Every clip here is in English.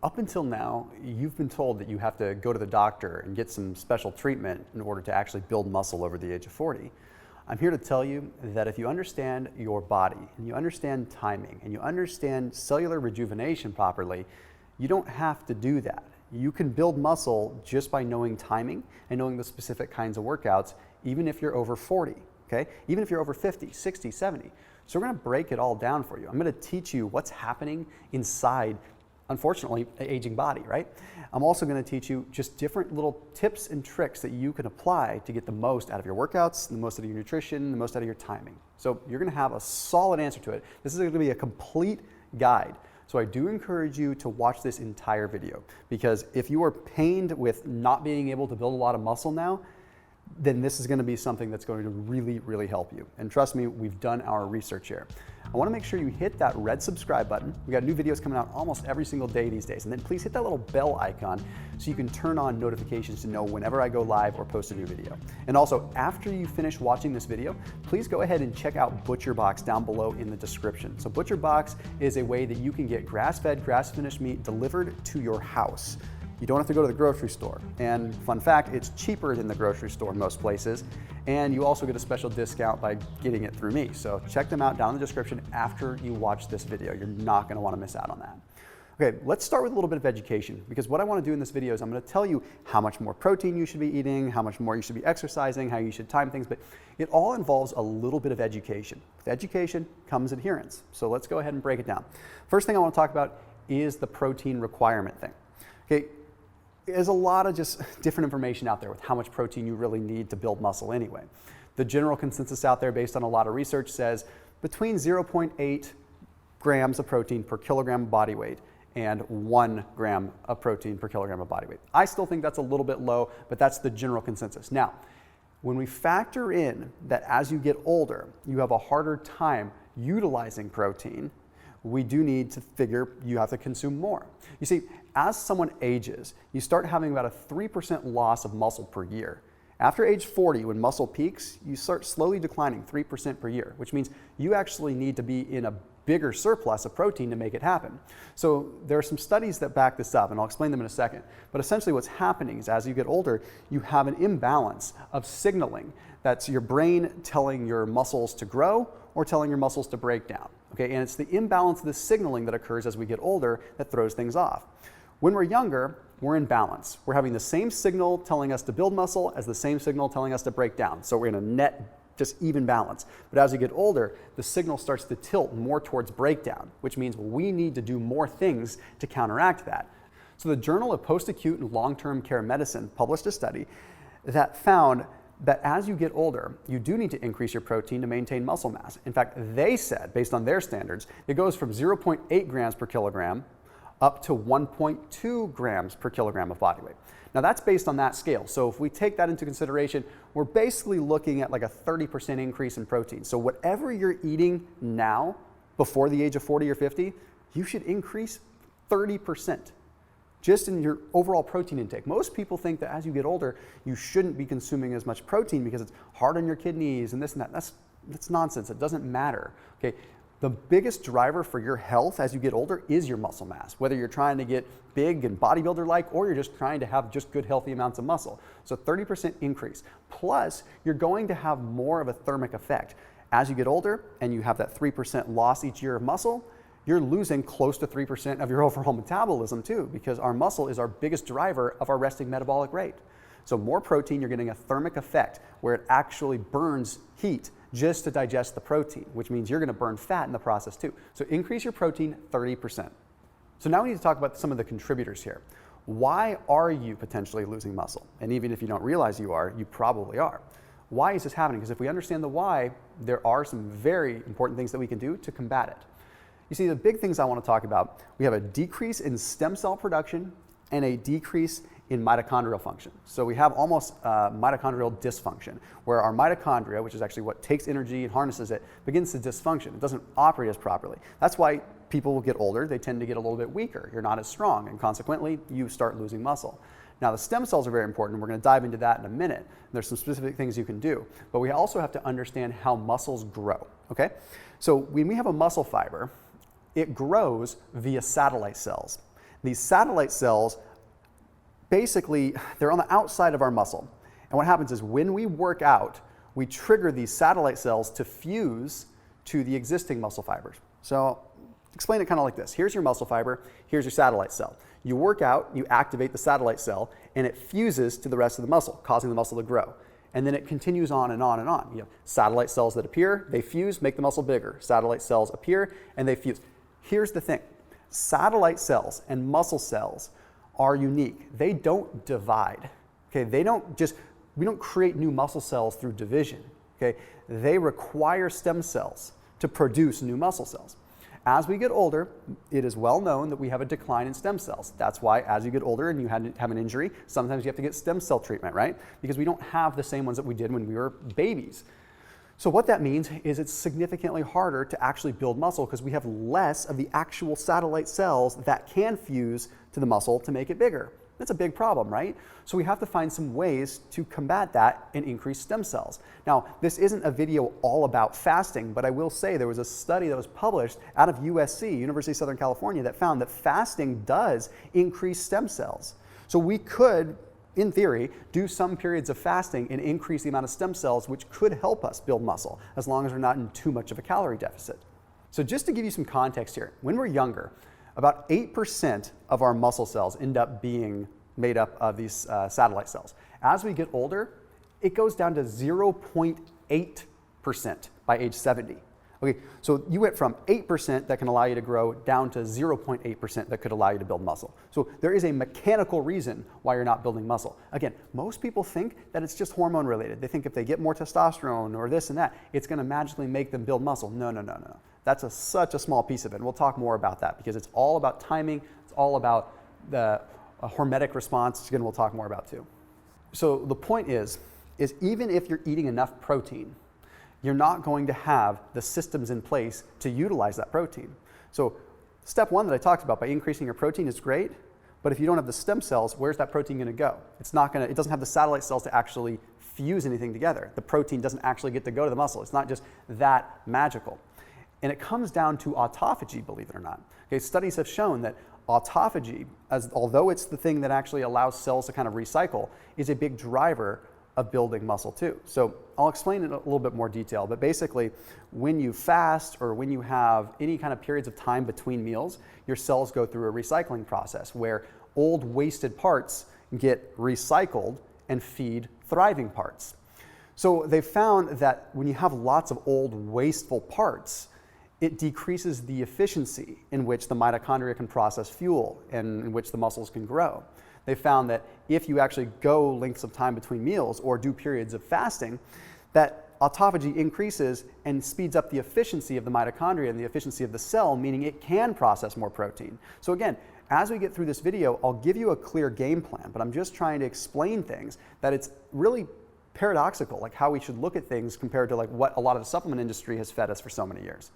up until now, you've been told that you have to go to the doctor and get some special treatment in order to actually build muscle over the age of 40. I'm here to tell you that if you understand your body and you understand timing and you understand cellular rejuvenation properly, you don't have to do that. You can build muscle just by knowing timing and knowing the specific kinds of workouts, even if you're over 40, okay? Even if you're over 50, 60, 70. So we're gonna break it all down for you. I'm gonna teach you what's happening inside, unfortunately, an aging body, right? I'm also gonna teach you just different little tips and tricks that you can apply to get the most out of your workouts, the most out of your nutrition, the most out of your timing. So you're gonna have a solid answer to it. This is gonna be a complete guide. So I do encourage you to watch this entire video, because if you are pained with not being able to build a lot of muscle now, then this is going to be something that's going to really, really help you. And trust me, we've done our research here. I want to make sure you hit that red subscribe button. We got new videos coming out almost every single day these days. And then please hit that little bell icon so you can turn on notifications to know whenever I go live or post a new video. And also, after you finish watching this video, please go ahead and check out ButcherBox down below in the description. So ButcherBox is a way that you can get grass-fed, grass-finished meat delivered to your house. You don't have to go to the grocery store. And fun fact, it's cheaper than the grocery store most places. And you also get a special discount by getting it through me. So check them out down in the description after you watch this video. You're not gonna wanna miss out on that. Okay, let's start with a little bit of education, because what I wanna do in this video is I'm gonna tell you how much more protein you should be eating, how much more you should be exercising, how you should time things, but it all involves a little bit of education. With education comes adherence. So let's go ahead and break it down. First thing I wanna talk about is the protein requirement thing. Okay. There's a lot of just different information out there with how much protein you really need to build muscle anyway. The general consensus out there based on a lot of research says between 0.8 grams of protein per kilogram of body weight and 1 gram of protein per kilogram of body weight. I still think that's a little bit low, but that's the general consensus. Now, when we factor in that as you get older, you have a harder time utilizing protein, we do need to figure you have to consume more. You see, as someone ages, you start having about a 3% loss of muscle per year. After age 40, when muscle peaks, you start slowly declining 3% per year, which means you actually need to be in a bigger surplus of protein to make it happen. So there are some studies that back this up, and I'll explain them in a second. But essentially what's happening is as you get older, you have an imbalance of signaling. That's your brain telling your muscles to grow or telling your muscles to break down. Okay, and it's the imbalance of the signaling that occurs as we get older that throws things off. When we're younger, we're in balance. We're having the same signal telling us to build muscle as the same signal telling us to break down. So we're in a net, just even balance. But as we get older, the signal starts to tilt more towards breakdown, which means we need to do more things to counteract that. So the Journal of Post-Acute and Long-Term Care Medicine published a study that found that as you get older, you do need to increase your protein to maintain muscle mass. In fact, they said, based on their standards, it goes from 0.8 grams per kilogram up to 1.2 grams per kilogram of body weight. Now that's based on that scale. So if we take that into consideration, we're basically looking at like a 30% increase in protein. So whatever you're eating now, before the age of 40 or 50, you should increase 30%. Just in your overall protein intake. Most people think that as you get older, you shouldn't be consuming as much protein because it's hard on your kidneys and this and that. That's nonsense. It doesn't matter. Okay. The biggest driver for your health as you get older is your muscle mass, whether you're trying to get big and bodybuilder-like or you're just trying to have just good, healthy amounts of muscle. So 30% increase. Plus, you're going to have more of a thermic effect. As you get older and you have that 3% loss each year of muscle, you're losing close to 3% of your overall metabolism too, because our muscle is our biggest driver of our resting metabolic rate. So more protein, you're getting a thermic effect where it actually burns heat just to digest the protein, which means you're gonna burn fat in the process too. So increase your protein 30%. So now we need to talk about some of the contributors here. Why are you potentially losing muscle? And even if you don't realize you are, you probably are. Why is this happening? Because if we understand the why, there are some very important things that we can do to combat it. You see, the big things I want to talk about, we have a decrease in stem cell production and a decrease in mitochondrial function. So we have almost mitochondrial dysfunction, where our mitochondria, which is actually what takes energy and harnesses it, begins to dysfunction. It doesn't operate as properly. That's why people will get older, they tend to get a little bit weaker. You're not as strong, and consequently, you start losing muscle. Now, the stem cells are very important. We're going to dive into that in a minute. There's some specific things you can do, but we also have to understand how muscles grow, okay? So when we have a muscle fiber, it grows via satellite cells. These satellite cells, basically, they're on the outside of our muscle. And what happens is when we work out, we trigger these satellite cells to fuse to the existing muscle fibers. So explain it kind of like this. Here's your muscle fiber, here's your satellite cell. You work out, you activate the satellite cell, and it fuses to the rest of the muscle, causing the muscle to grow. And then it continues on and on and on. You have satellite cells that appear, they fuse, make the muscle bigger. Satellite cells appear, and they fuse. Here's the thing. Satellite cells and muscle cells are unique. They don't divide. Okay? We don't create new muscle cells through division. Okay? They require stem cells to produce new muscle cells. As we get older, it is well known that we have a decline in stem cells. That's why as you get older and you have an injury, sometimes you have to get stem cell treatment, right? Because we don't have the same ones that we did when we were babies. So what that means is it's significantly harder to actually build muscle because we have less of the actual satellite cells that can fuse to the muscle to make it bigger. That's a big problem, right? So we have to find some ways to combat that and increase stem cells. Now, this isn't a video all about fasting, but I will say there was a study that was published out of USC, University of Southern California, that found that fasting does increase stem cells. So we could, in theory, do some periods of fasting and increase the amount of stem cells, which could help us build muscle, as long as we're not in too much of a calorie deficit. So just to give you some context here, when we're younger, about 8% of our muscle cells end up being made up of these satellite cells. As we get older, it goes down to 0.8% by age 70. Okay, so you went from 8% that can allow you to grow down to 0.8% that could allow you to build muscle. So there is a mechanical reason why you're not building muscle. Again, most people think that it's just hormone related. They think if they get more testosterone or this and that, it's going to magically make them build muscle. No. That's such a small piece of it. And we'll talk more about that because it's all about timing. It's all about the hormetic response, which again we'll talk more about too. So the point is even if you're eating enough protein, you're not going to have the systems in place to utilize that protein. So step one that I talked about by increasing your protein is great, but if you don't have the stem cells, where's that protein going to go? It doesn't have the satellite cells to actually fuse anything together. The protein doesn't actually get to go to the muscle. It's not just that magical. And it comes down to autophagy, believe it or not. Okay, studies have shown that autophagy, although it's the thing that actually allows cells to kind of recycle, is a big driver of building muscle too. So I'll explain it in a little bit more detail, but basically when you fast or when you have any kind of periods of time between meals, your cells go through a recycling process where old wasted parts get recycled and feed thriving parts. So they found that when you have lots of old wasteful parts, it decreases the efficiency in which the mitochondria can process fuel and in which the muscles can grow. They found that if you actually go lengths of time between meals or do periods of fasting, that autophagy increases and speeds up the efficiency of the mitochondria and the efficiency of the cell, meaning it can process more protein. So again, as we get through this video, I'll give you a clear game plan, but I'm just trying to explain things that it's really paradoxical, like how we should look at things compared to like what a lot of the supplement industry has fed us for so many years.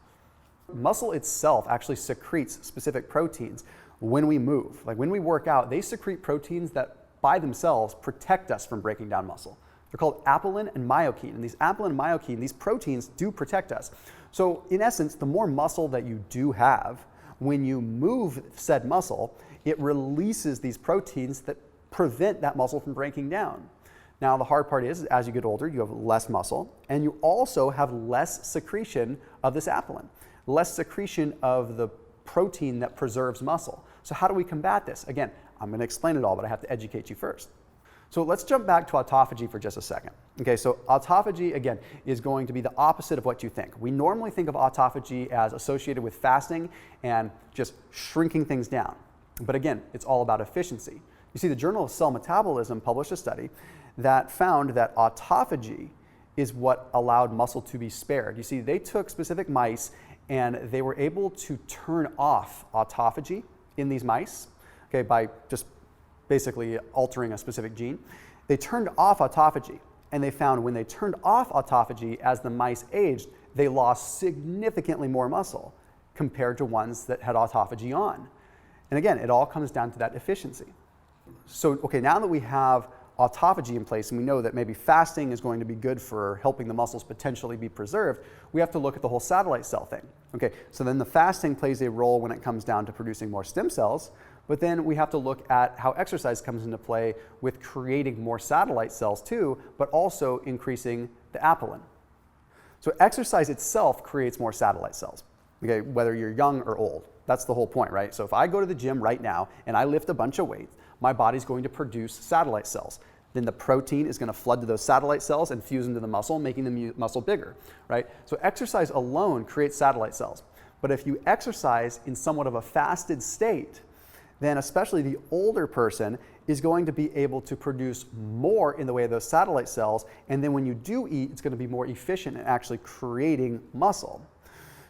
Muscle itself actually secretes specific proteins when we move. Like when we work out, they secrete proteins that by themselves protect us from breaking down muscle. They're called apelin and myokine. And these apelin and myokine, these proteins do protect us. So in essence, the more muscle that you do have, when you move said muscle, it releases these proteins that prevent that muscle from breaking down. Now the hard part is, as you get older, you have less muscle, and you also have less secretion of this apelin, less secretion of the protein that preserves muscle. So how do we combat this? Again, I'm going to explain it all, but I have to educate you first. So let's jump back to autophagy for just a second. Okay, so autophagy, again, is going to be the opposite of what you think. We normally think of autophagy as associated with fasting and just shrinking things down. But again, it's all about efficiency. You see, the Journal of Cell Metabolism published a study that found that autophagy is what allowed muscle to be spared. You see, they took specific mice and they were able to turn off autophagy in these mice, okay, by just basically altering a specific gene. They turned off autophagy, and they found when they turned off autophagy as the mice aged, they lost significantly more muscle compared to ones that had autophagy on. And again, it all comes down to that efficiency. So, okay, now that we have autophagy in place and we know that maybe fasting is going to be good for helping the muscles potentially be preserved, we have to look at the whole satellite cell thing. Okay, so then the fasting plays a role when it comes down to producing more stem cells, But then we have to look at how exercise comes into play with creating more satellite cells too, but also increasing the apelin. So exercise itself creates more satellite cells, okay, whether you're young or old. That's the whole point, right? So if I go to the gym right now and I lift a bunch of weights, my body's going to produce satellite cells. Then the protein is going to flood to those satellite cells and fuse into the muscle, making the muscle bigger, right? So exercise alone creates satellite cells. But if you exercise in somewhat of a fasted state, then especially the older person is going to be able to produce more in the way of those satellite cells. And then when you do eat, it's going to be more efficient in actually creating muscle.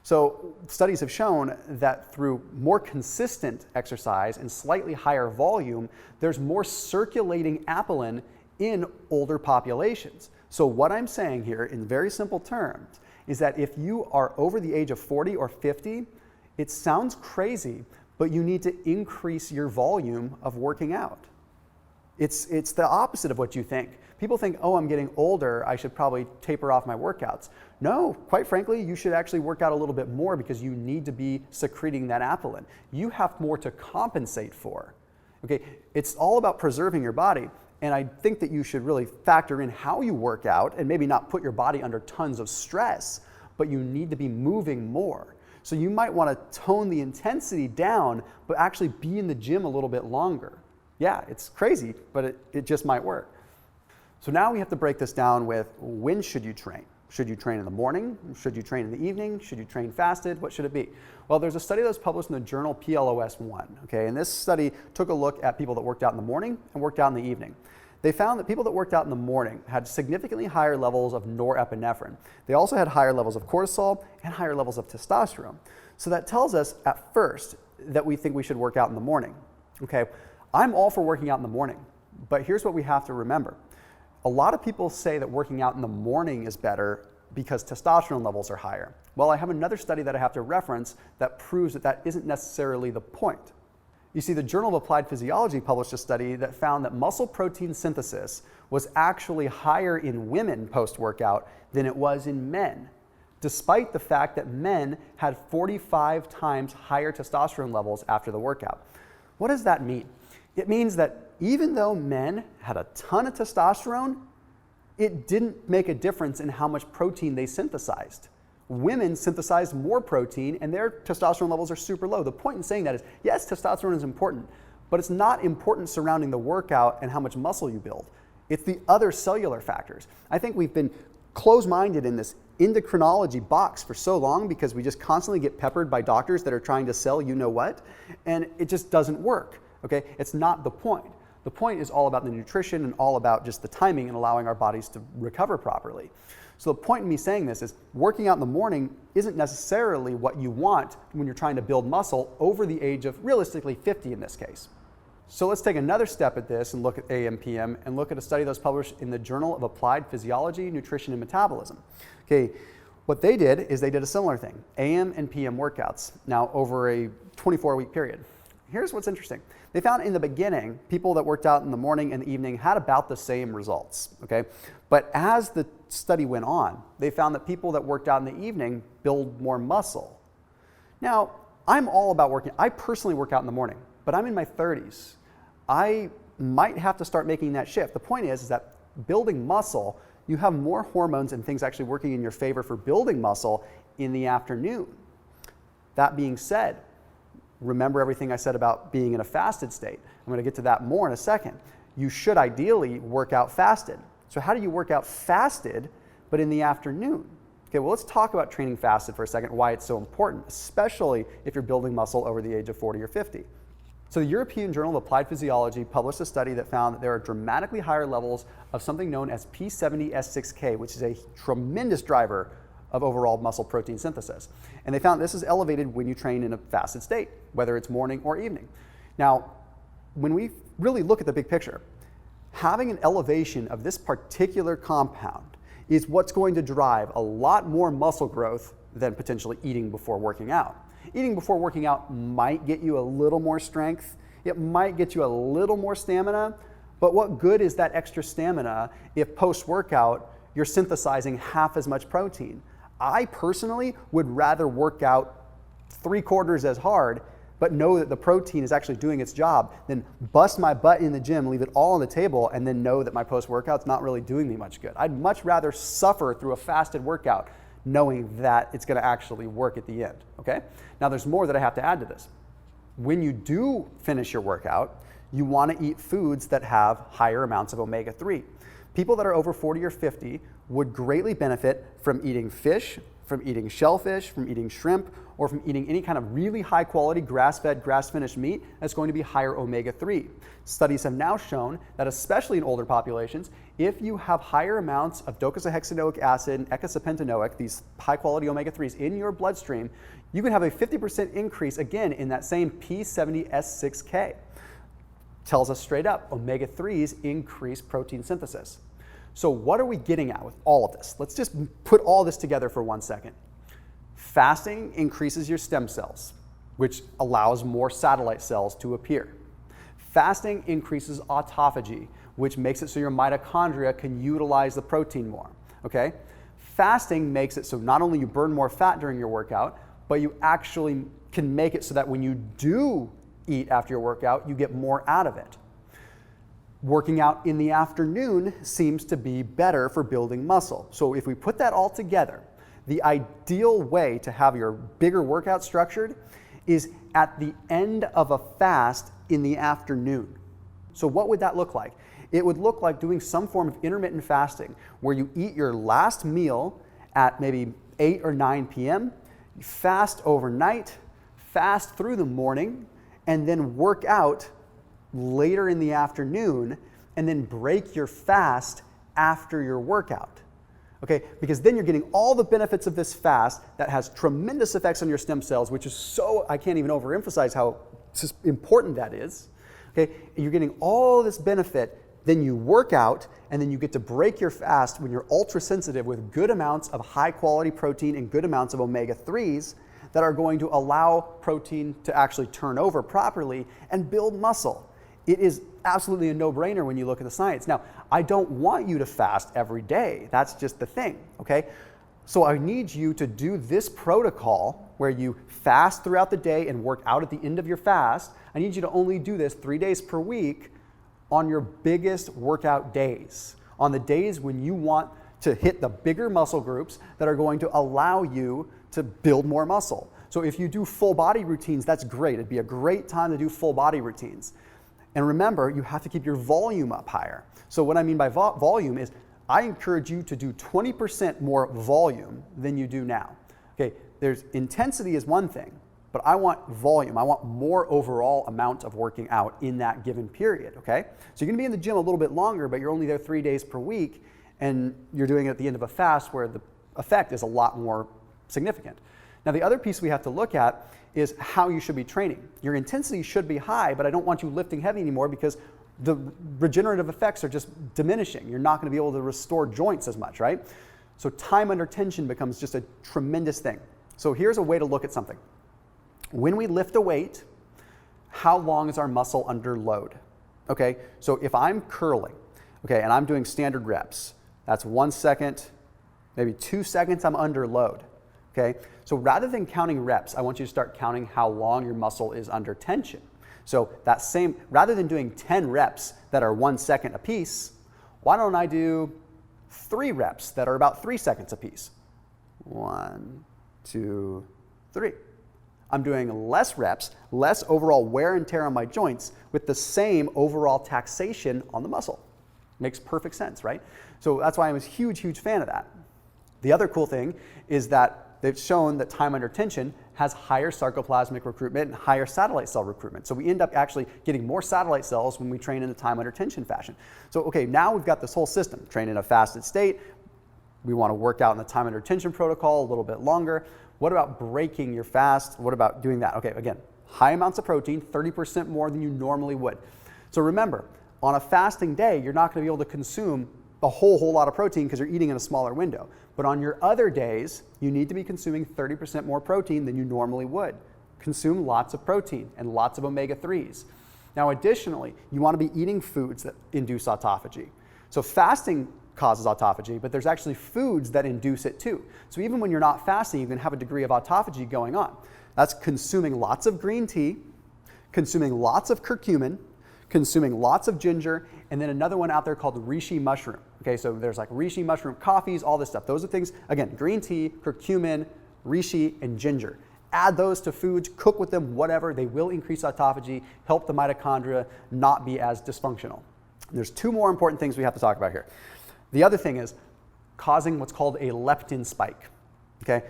So studies have shown that through more consistent exercise and slightly higher volume, there's more circulating apelin in older populations. So what I'm saying here in very simple terms is that if you are over the age of 40 or 50, it sounds crazy, but you need to increase your volume of working out. It's the opposite of what you think. People think, oh, I'm getting older, I should probably taper off my workouts. No, quite frankly, you should actually work out a little bit more because you need to be secreting that apelin. You have more to compensate for. Okay, it's all about preserving your body. And I think that you should really factor in how you work out and maybe not put your body under tons of stress, but you need to be moving more. So you might want to tone the intensity down, but actually be in the gym a little bit longer. Yeah, it's crazy, but it just might work. So now we have to break this down with when should you train? Should you train in the morning? Should you train in the evening? Should you train fasted? What should it be? Well, there's a study that was published in the journal PLOS1, okay? And this study took a look at people that worked out in the morning and worked out in the evening. They found that people that worked out in the morning had significantly higher levels of norepinephrine. They also had higher levels of cortisol and higher levels of testosterone. So that tells us at first that we think we should work out in the morning, okay? I'm all for working out in the morning, but here's what we have to remember. A lot of people say that working out in the morning is better because testosterone levels are higher. Well, I have another study that I have to reference that proves that that isn't necessarily the point. You see, the Journal of Applied Physiology published a study that found that muscle protein synthesis was actually higher in women post-workout than it was in men, despite the fact that men had 45 times higher testosterone levels after the workout. What does that mean? It means that even though men had a ton of testosterone, it didn't make a difference in how much protein they synthesized. Women synthesized more protein and their testosterone levels are super low. The point in saying that is, yes, testosterone is important, but it's not important surrounding the workout and how much muscle you build. It's the other cellular factors. I think we've been closed-minded in this endocrinology box for so long because we just constantly get peppered by doctors that are trying to sell you know what, and it just doesn't work, okay? It's not the point. The point is all about the nutrition and all about just the timing and allowing our bodies to recover properly. So the point in me saying this is working out in the morning isn't necessarily what you want when you're trying to build muscle over the age of realistically 50 in this case. So let's take another step at this and look at AM, PM and look at a study that was published in the Journal of Applied Physiology, Nutrition, and Metabolism. Okay, what they did is they did a similar thing, AM and PM workouts, now over a 24-week period. Here's what's interesting. They found in the beginning, people that worked out in the morning and the evening had about the same results, okay? But as the study went on, they found that people that worked out in the evening build more muscle. Now, I'm all about working. I personally work out in the morning, but I'm in my 30s. I might have to start making that shift. The point is that building muscle, you have more hormones and things actually working in your favor for building muscle in the afternoon. That being said, remember everything I said about being in a fasted state. I'm going to get to that more in a second. You should ideally work out fasted. So how do you work out fasted, but in the afternoon? Okay, well, let's talk about training fasted for a second, why it's so important, especially if you're building muscle over the age of 40 or 50. So the European Journal of Applied Physiology published a study that found that there are dramatically higher levels of something known as P70S6K, which is a tremendous driver of overall muscle protein synthesis. And they found this is elevated when you train in a fasted state, whether it's morning or evening. Now, when we really look at the big picture, having an elevation of this particular compound is what's going to drive a lot more muscle growth than potentially eating before working out. Eating before working out might get you a little more strength, it might get you a little more stamina, but what good is that extra stamina if post-workout you're synthesizing half as much protein? I personally would rather work out 3/4 as hard but know that the protein is actually doing its job, than bust my butt in the gym, leave it all on the table, and then know that my post-workout's not really doing me much good. I'd much rather suffer through a fasted workout knowing that it's going to actually work at the end, okay? Now there's more that I have to add to this. When you do finish your workout, you want to eat foods that have higher amounts of omega-3. People that are over 40 or 50 would greatly benefit from eating fish, from eating shellfish, from eating shrimp, or from eating any kind of really high quality grass-fed, grass-finished meat that's going to be higher omega-3. Studies have now shown that especially in older populations, if you have higher amounts of docosahexaenoic acid and eicosapentaenoic, these high quality omega-3s in your bloodstream, you can have a 50% increase again in that same P70S6K. Tells us straight up, omega-3s increase protein synthesis. So what are we getting at with all of this? Let's just put all this together for 1 second. Fasting increases your stem cells, which allows more satellite cells to appear. Fasting increases autophagy, which makes it so your mitochondria can utilize the protein more, okay? Fasting makes it so not only you burn more fat during your workout, but you actually can make it so that when you do eat after your workout, you get more out of it. Working out in the afternoon seems to be better for building muscle. So if we put that all together, the ideal way to have your bigger workout structured is at the end of a fast in the afternoon. So what would that look like? It would look like doing some form of intermittent fasting where you eat your last meal at maybe 8 or 9 p.m., you fast overnight, fast through the morning, and then work out later in the afternoon, and then break your fast after your workout. Okay, because then you're getting all the benefits of this fast that has tremendous effects on your stem cells, which is so, I can't even overemphasize how important that is. Okay, you're getting all this benefit, then you work out, and then you get to break your fast when you're ultra sensitive with good amounts of high quality protein and good amounts of omega-3s that are going to allow protein to actually turn over properly and build muscle. It is absolutely a no-brainer when you look at the science. Now, I don't want you to fast every day. That's just the thing, okay? So I need you to do this protocol where you fast throughout the day and work out at the end of your fast. I need you to only do this 3 days per week on your biggest workout days, on the days when you want to hit the bigger muscle groups that are going to allow you to build more muscle. So if you do full body routines, that's great. It'd be a great time to do full body routines. And remember, you have to keep your volume up higher. So what I mean by volume is I encourage you to do 20% more volume than you do now. Okay, there's intensity is one thing, but I want volume. I want more overall amount of working out in that given period, okay? So you're gonna be in the gym a little bit longer, but you're only there 3 days per week, and you're doing it at the end of a fast where the effect is a lot more significant. Now, the other piece we have to look at is how you should be training. Your intensity should be high, but I don't want you lifting heavy anymore because the regenerative effects are just diminishing. You're not going to be able to restore joints as much, right? So time under tension becomes just a tremendous thing. So here's a way to look at something. When we lift a weight, how long is our muscle under load? Okay, so if I'm curling, okay, and I'm doing standard reps, that's 1 second, maybe 2 seconds I'm under load. Okay, so rather than counting reps, I want you to start counting how long your muscle is under tension. So that same, rather than doing 10 reps that are 1 second apiece, why don't I do 3 reps that are about 3 seconds apiece? 1, 2, 3. I'm doing less reps, less overall wear and tear on my joints with the same overall taxation on the muscle. Makes perfect sense, right? So that's why I'm a huge, huge fan of that. The other cool thing is that they've shown that time under tension has higher sarcoplasmic recruitment and higher satellite cell recruitment. So we end up actually getting more satellite cells when we train in a time under tension fashion. So okay, now we've got this whole system. Train in a fasted state. We want to work out in the time under tension protocol a little bit longer. What about breaking your fast? What about doing that? Okay, again, high amounts of protein, 30% more than you normally would. So remember, on a fasting day, you're not going to be able to consume a whole lot of protein because you're eating in a smaller window. But on your other days, you need to be consuming 30% more protein than you normally would. Consume lots of protein and lots of omega-3s. Now additionally, you want to be eating foods that induce autophagy. So fasting causes autophagy, but there's actually foods that induce it too. So even when you're not fasting, you can have a degree of autophagy going on. That's consuming lots of green tea, consuming lots of curcumin, consuming lots of ginger, and then another one out there called reishi mushroom. Okay, so there's like reishi mushroom coffees, all this stuff. Those are things, again, green tea, curcumin, reishi, and ginger. Add those to foods, cook with them, whatever. They will increase autophagy, help the mitochondria not be as dysfunctional. There's two more important things we have to talk about here. The other thing is causing what's called a leptin spike. Okay?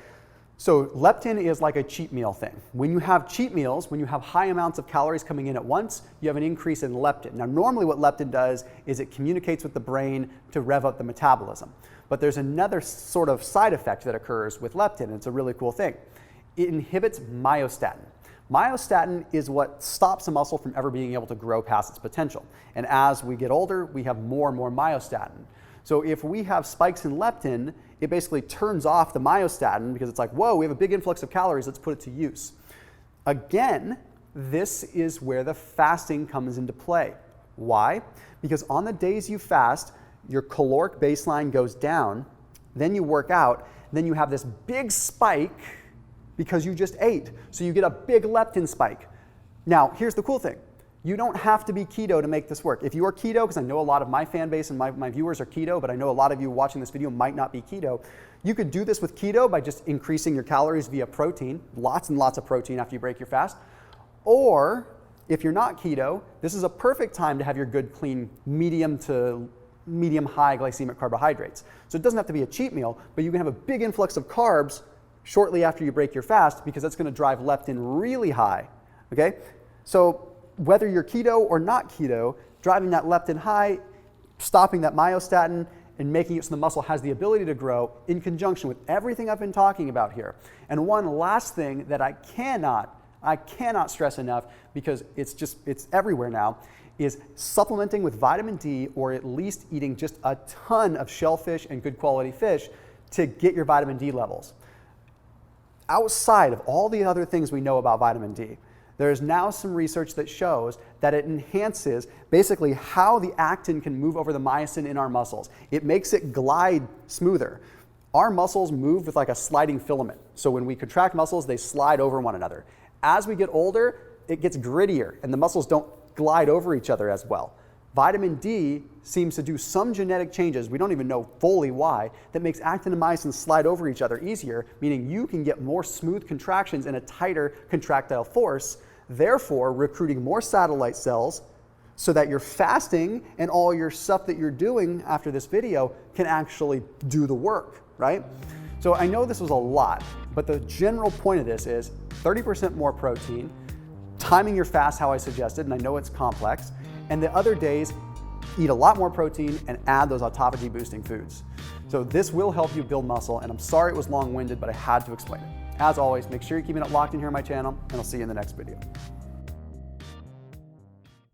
So leptin is like a cheat meal thing. When you have cheat meals, when you have high amounts of calories coming in at once, you have an increase in leptin. Now, normally what leptin does is it communicates with the brain to rev up the metabolism. But there's another sort of side effect that occurs with leptin, and it's a really cool thing. It inhibits myostatin. Myostatin is what stops a muscle from ever being able to grow past its potential. And as we get older, we have more and more myostatin. So if we have spikes in leptin, it basically turns off the myostatin because it's like, whoa, we have a big influx of calories, let's put it to use. Again, this is where the fasting comes into play. Why? Because on the days you fast, your caloric baseline goes down, then you work out, then you have this big spike because you just ate. So you get a big leptin spike. Now, here's the cool thing. You don't have to be keto to make this work. If you are keto, because I know a lot of my fan base and my viewers are keto, but I know a lot of you watching this video might not be keto, you could do this with keto by just increasing your calories via protein, lots and lots of protein after you break your fast. Or if you're not keto, this is a perfect time to have your good, clean, medium to medium high glycemic carbohydrates. So it doesn't have to be a cheat meal, but you can have a big influx of carbs shortly after you break your fast because that's going to drive leptin really high. Okay? So whether you're keto or not keto, driving that leptin high, stopping that myostatin, and making it so the muscle has the ability to grow in conjunction with everything I've been talking about here. And one last thing that I cannot stress enough because it's everywhere now, is supplementing with vitamin D or at least eating just a ton of shellfish and good quality fish to get your vitamin D levels. Outside of all the other things we know about vitamin D, there's now some research that shows that it enhances basically how the actin can move over the myosin in our muscles. It makes it glide smoother. Our muscles move with like a sliding filament. So when we contract muscles, they slide over one another. As we get older, it gets grittier and the muscles don't glide over each other as well. Vitamin D seems to do some genetic changes, we don't even know fully why, that makes actin and myosin slide over each other easier, meaning you can get more smooth contractions and a tighter contractile force, therefore recruiting more satellite cells so that your fasting and all your stuff that you're doing after this video can actually do the work, right? So I know this was a lot, but the general point of this is 30% more protein, timing your fast how I suggested, and I know it's complex, and the other days, eat a lot more protein and add those autophagy boosting foods. So this will help you build muscle, and I'm sorry it was long-winded, but I had to explain it. As always, make sure you're keeping it locked in here on my channel, and I'll see you in the next video.